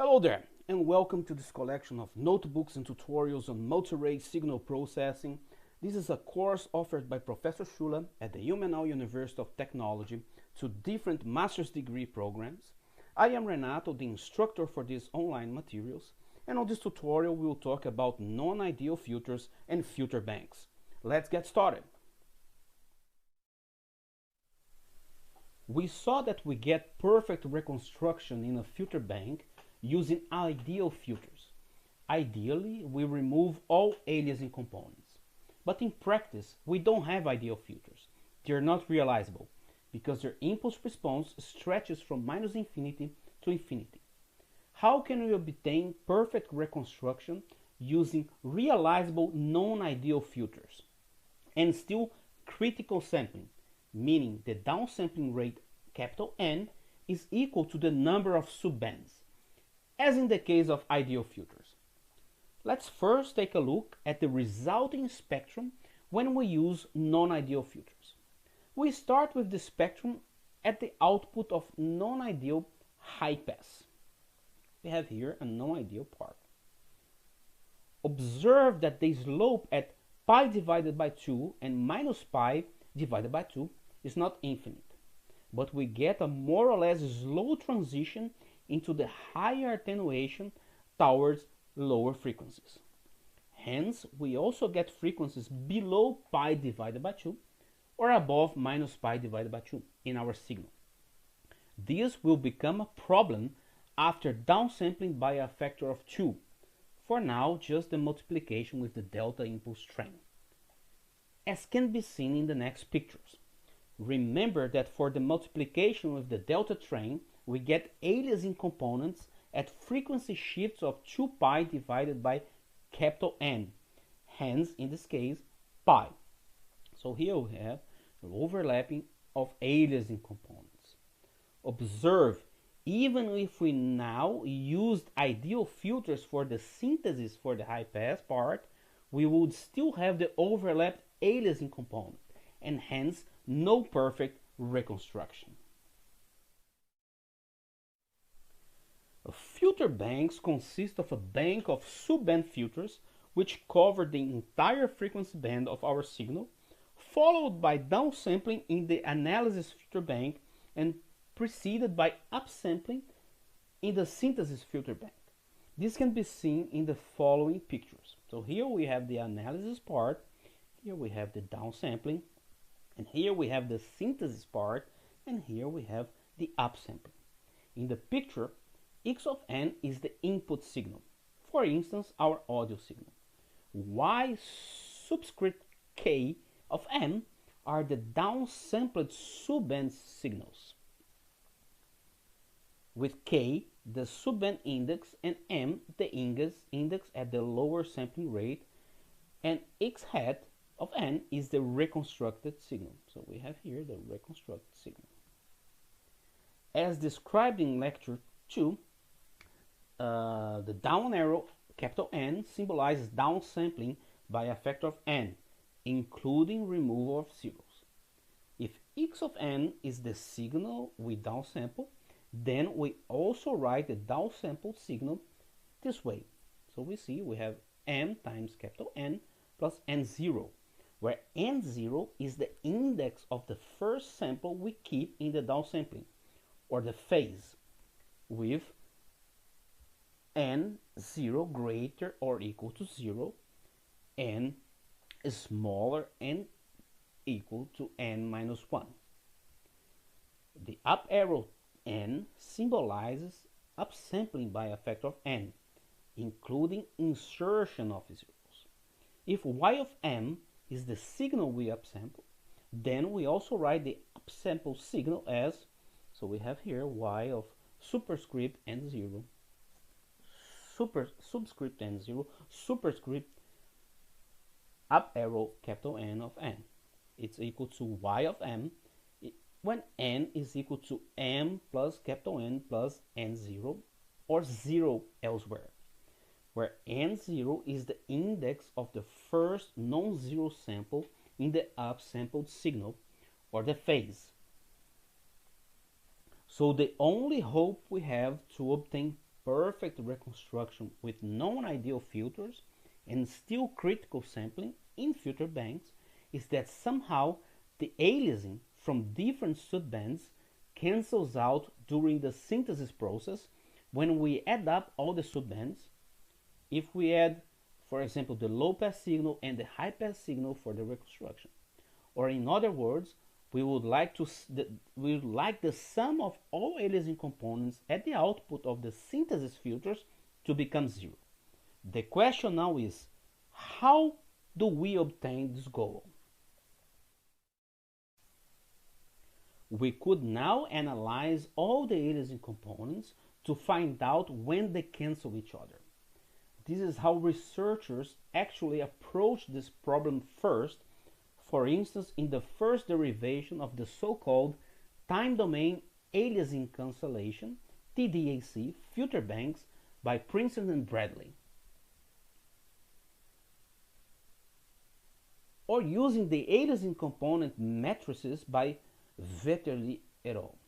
Hello there, and welcome to this collection of notebooks and tutorials on multirate signal processing. This is a course offered by Professor Schuller at the UMNL University of Technology to different master's degree programs. I am Renato, the instructor for these online materials, and on this tutorial we will talk about non-ideal filters and filter banks. Let's get started. We saw that we get perfect reconstruction in a filter bank using ideal filters. Ideally, we remove all aliasing components. But in practice, we don't have ideal filters. They're not realizable because their impulse response stretches from minus infinity to infinity. How can we obtain perfect reconstruction using realizable non-ideal filters and still critical sampling, meaning the downsampling rate capital N is equal to the number of subbands, as in the case of ideal filters? Let's first take a look at the resulting spectrum when we use non-ideal filters. We start with the spectrum at the output of non-ideal high pass. We have here a non-ideal part. Observe that the slope at pi divided by 2 and minus pi divided by 2 is not infinite, but we get a more or less slow transition into the higher attenuation towards lower frequencies. Hence, we also get frequencies below pi divided by 2 or above minus pi divided by 2 in our signal. This will become a problem after downsampling by a factor of 2. For now, just the multiplication with the delta impulse train, as can be seen in the next pictures. Remember that for the multiplication with the delta train, we get aliasing components at frequency shifts of 2 pi divided by capital N, hence in this case pi. So here we have the overlapping of aliasing components. Observe, even if we now used ideal filters for the synthesis for the high pass part, we would still have the overlapped aliasing component and hence no perfect reconstruction. Filter banks consist of a bank of subband filters which cover the entire frequency band of our signal, followed by downsampling in the analysis filter bank and preceded by upsampling in the synthesis filter bank. This can be seen in the following pictures. So here we have the analysis part, here we have the downsampling, and here we have the synthesis part, and here we have the upsampling. In the picture, X of n is the input signal, for instance our audio signal. Y subscript k of m are the downsampled subband signals, with k the subband index and m the index at the lower sampling rate, and x hat of n is the reconstructed signal. So we have here the reconstructed signal. As described in lecture 2, the down arrow capital N symbolizes downsampling by a factor of n, including removal of zeros. If x of n is the signal we downsample, then we also write the downsampled signal this way. So we see we have m times capital N plus n0, where n0 is the index of the first sample we keep in the downsampling, or the phase, with n0 greater or equal to 0, n smaller and equal to n minus 1. The up arrow n symbolizes upsampling by a factor of n, including insertion of zeros. If y of m is the signal we upsample, then we also write the upsample signal as, so we have here y of superscript n0, subscript n0, superscript up arrow capital N of n. It's equal to y of m when n is equal to m plus capital N plus n0, or 0 elsewhere, where n0 is the index of the first non-zero sample in the upsampled signal, or the phase. So the only hope we have to obtain perfect reconstruction with non-ideal filters and still critical sampling in filter banks is that somehow the aliasing from different subbands cancels out during the synthesis process when we add up all the subbands. If we add, for example, the low pass signal and the high pass signal for the reconstruction, or in other words, we would like the sum of all aliasing components at the output of the synthesis filters to become zero. The question now is, how do we obtain this goal? We could now analyze all the aliasing components to find out when they cancel each other. This is how researchers actually approach this problem first. For instance, in the first derivation of the so-called time domain aliasing cancellation, TDAC, filter banks by Princeton and Bradley, or using the aliasing component matrices by Vetterli et al.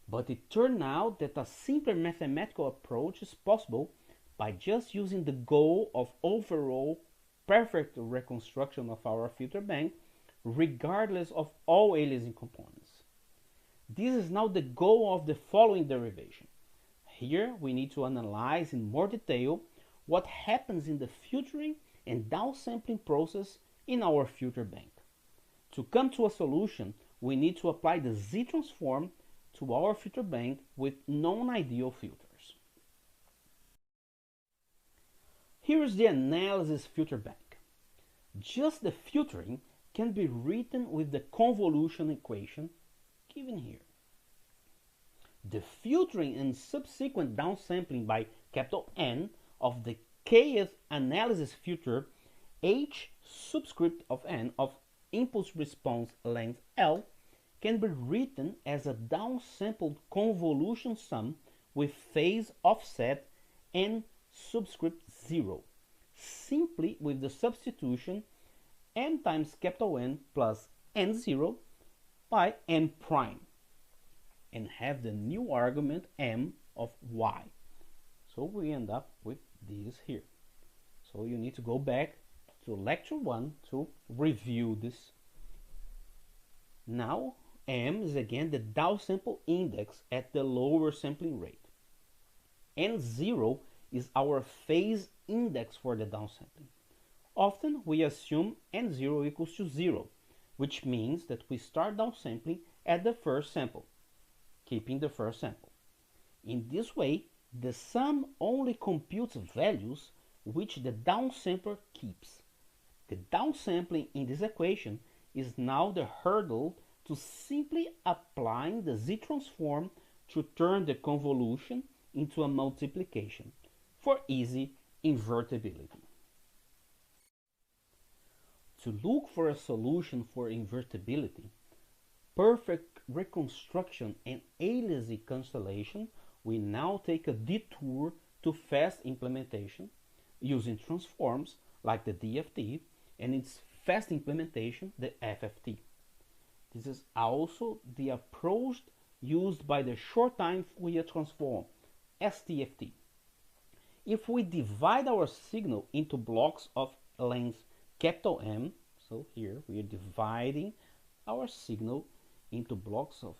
But it turned out that a simpler mathematical approach is possible by just using the goal of overall perfect reconstruction of our filter bank regardless of all aliasing components. This is now the goal of the following derivation. Here we need to analyze in more detail what happens in the filtering and downsampling process in our filter bank. To come to a solution, we need to apply the Z-transform to our filter bank with non-ideal filters. Here is the analysis filter bank. Just the filtering can be written with the convolution equation given here. The filtering and subsequent downsampling by capital N of the kth analysis filter H subscript of N of impulse response length L can be written as a downsampled convolution sum with phase offset N subscript 0, simply with the substitution m times capital N plus n0 by n prime, and have the new argument m of y. So we end up with this here. So you need to go back to lecture 1 to review this. Now m is again the downsample index at the lower sampling rate. N0 is our phase index for the downsampling. Often we assume N0 equals to 0, which means that we start downsampling at the first sample, keeping the first sample. In this way, the sum only computes values which the downsampler keeps. The downsampling in this equation is now the hurdle to simply applying the Z-transform to turn the convolution into a multiplication for easy invertibility. To look for a solution for invertibility, perfect reconstruction and aliasing cancellation, we now take a detour to fast implementation using transforms like the DFT and its fast implementation, the FFT. This is also the approach used by the short time Fourier transform, STFT. If we divide our signal into blocks of length capital M, so here we are dividing our signal into blocks of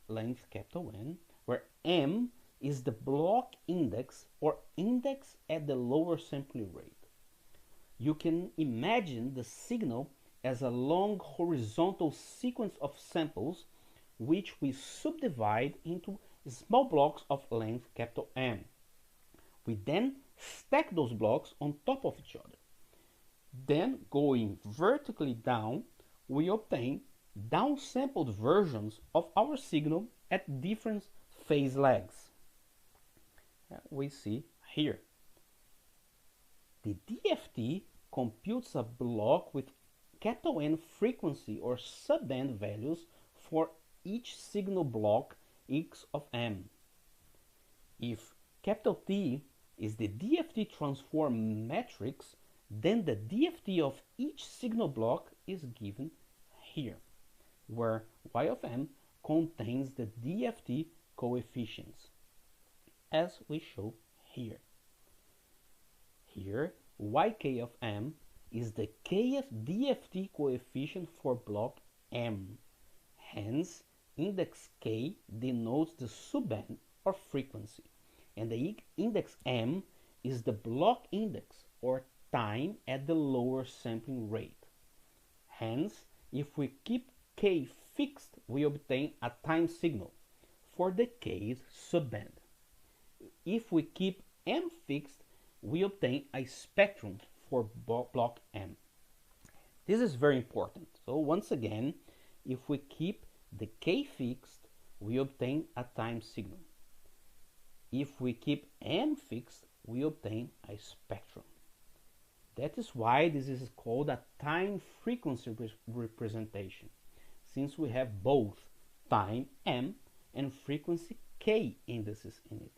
length capital N, where M is the block index or index at the lower sampling rate. You can imagine the signal as a long horizontal sequence of samples which we subdivide into small blocks of length capital M. We then stack those blocks on top of each other. Then, going vertically down, we obtain downsampled versions of our signal at different phase lags. We see here. The DFT computes a block with capital N frequency or subband values for each signal block X of M. If capital T is the DFT transform matrix, then the DFT of each signal block is given here, where Y of M contains the DFT coefficients. as we show here. Here, yk of m is the kth DFT coefficient for block m. Hence, index k denotes the subband or frequency, and the index m is the block index or time at the lower sampling rate. Hence, if we keep k fixed, we obtain a time signal for the kth subband. If we keep m fixed, we obtain a spectrum for block m. This is very important. So once again, if we keep the k fixed, we obtain a time signal. If we keep m fixed, we obtain a spectrum. That is why this is called a time frequency representation, since we have both time m and frequency k indices in it.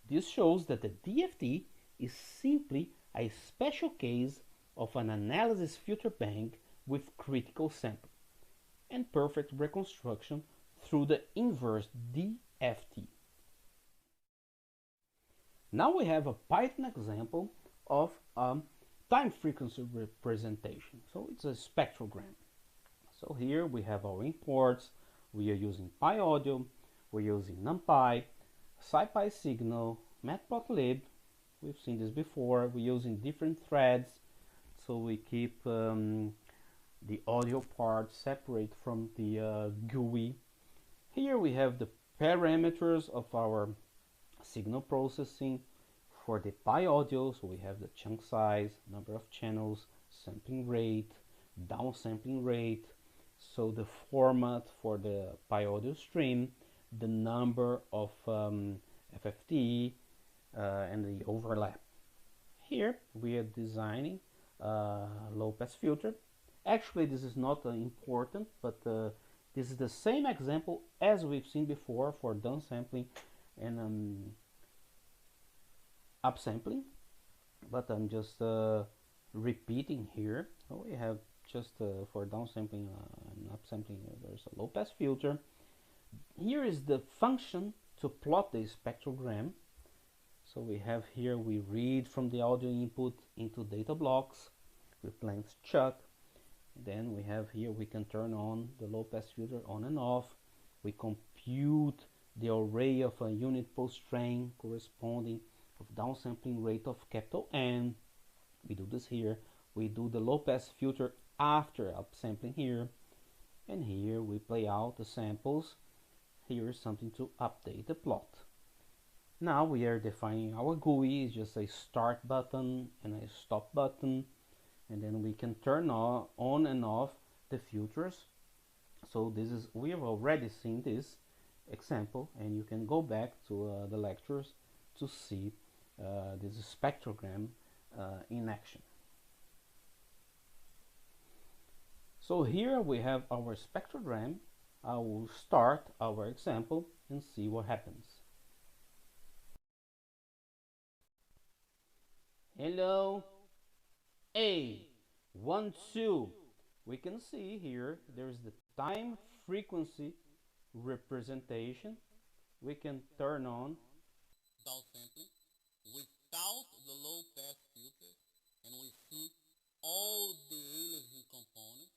This shows that the DFT is simply a special case of an analysis filter bank with critical sampling and perfect reconstruction through the inverse DFT. Now we have a Python example of time frequency representation. So it's a spectrogram. So here we have our imports. We are using PyAudio, we're using NumPy, SciPy signal, Matplotlib. We've seen this before. We're using different threads, so we keep the audio part separate from the GUI. Here we have the parameters of our signal processing for the PyAudio. So we have the chunk size, number of channels, sampling rate, downsampling rate. So the format for the PyAudio stream, the number of FFT, and the overlap. Here we are designing a low pass filter. Actually, this is not important, but this is the same example as we've seen before for downsampling and upsampling, but I'm just repeating here. So we have just for downsampling and upsampling, there's a low pass filter. Here is the function to plot the spectrogram. So we have here, we read from the audio input into data blocks with length chuck. Then we have here, we can turn on the low pass filter on and off. We compute the array of a unit post strain corresponding of downsampling rate of capital N. We do this here. We do the low pass filter after upsampling here. And here we play out the samples. Here is something to update the plot. Now we are defining our GUI. It's just a start button and a stop button, and then we can turn on and off the filters. So this is, we have already seen this example, and you can go back to the lectures to see this spectrogram in action. So here we have our spectrogram. I will start our example and see what happens. Hello, A, 1, 2. We can see here there's the time frequency representation. We can turn on downsampling without the low pass filter, and we see all the aliasing components.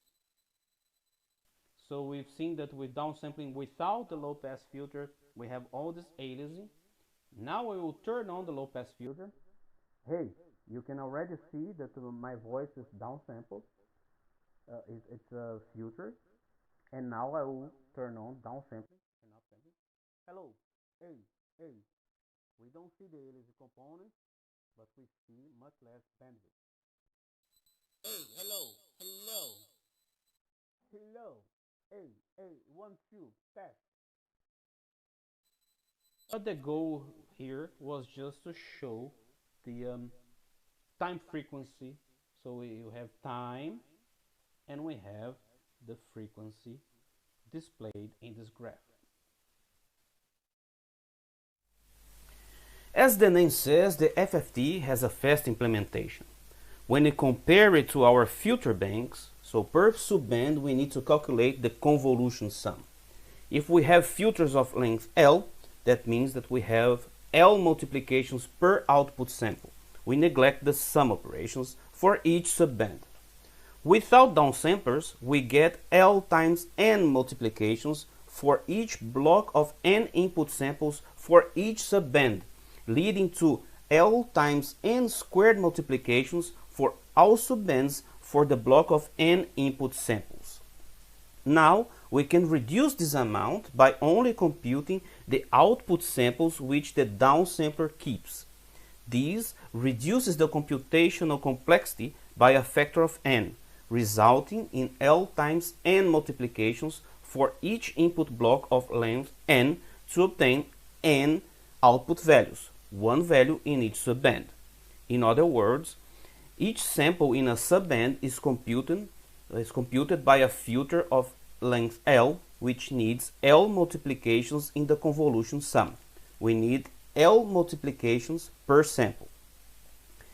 So we've seen that with downsampling without the low pass filter, we have all this aliasing. Now we will turn on the low pass filter. Hey, you can already see that my voice is downsampled. It's filtered. And now I will turn on downsampling and upsampling. Hello, hey, hey. We don't see the aliasing components, but we see much less bandwidth. Hey, hello, hello. Hello, hey, hey, 1, 2, test. But the goal here was just to show the time frequency. So we have time and we have the frequency displayed in this graph. As the name says, the FFT has a fast implementation. When we compare it to our filter banks, so per subband we need to calculate the convolution sum. If we have filters of length L, that means that we have L multiplications per output sample. We neglect the sum operations for each subband. Without downsamplers, we get L times N multiplications for each block of N input samples for each subband, leading to L times N squared multiplications for all subbands for the block of N input samples. Now, we can reduce this amount by only computing the output samples which the downsampler keeps. This reduces the computational complexity by a factor of n, resulting in L times n multiplications for each input block of length n to obtain n output values, one value in each subband. In other words, each sample in a subband is computed by a filter of length L, which needs L multiplications in the convolution sum. We need L multiplications per sample.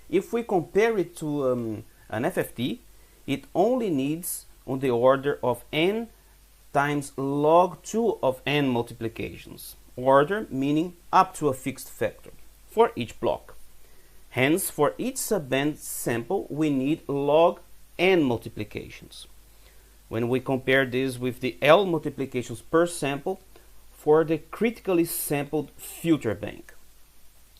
If we compare it to an FFT, it only needs on the order of n times log 2 of n multiplications, order meaning up to a fixed factor, for each block. Hence, for each subband sample, we need log n multiplications. When we compare this with the L multiplications per sample for the critically sampled filter bank.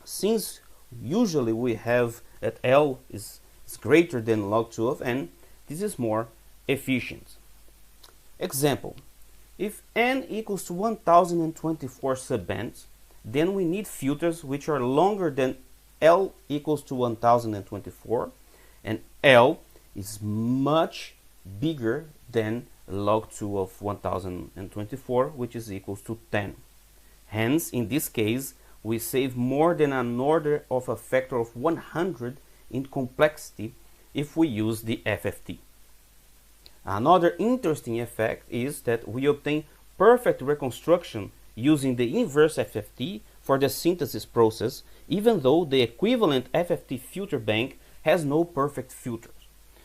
Since usually we have that L is greater than log 2 of n, this is more efficient. Example, if n equals to 1024 subbands, then we need filters which are longer than L equals to 1024, and L is much bigger than log 2 of 1024, which is equals to 10. Hence, in this case, we save more than an order of a factor of 100 in complexity if we use the FFT. Another interesting effect is that we obtain perfect reconstruction using the inverse FFT for the synthesis process, even though the equivalent FFT filter bank has no perfect filters.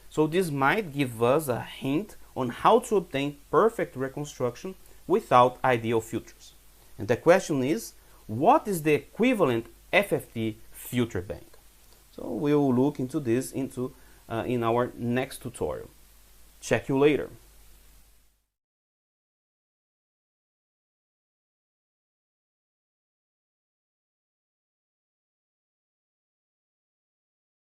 So this might give us a hint on how to obtain perfect reconstruction without ideal filters. And the question is, what is the equivalent FFT filter bank? So we will look into this in our next tutorial. Check you later.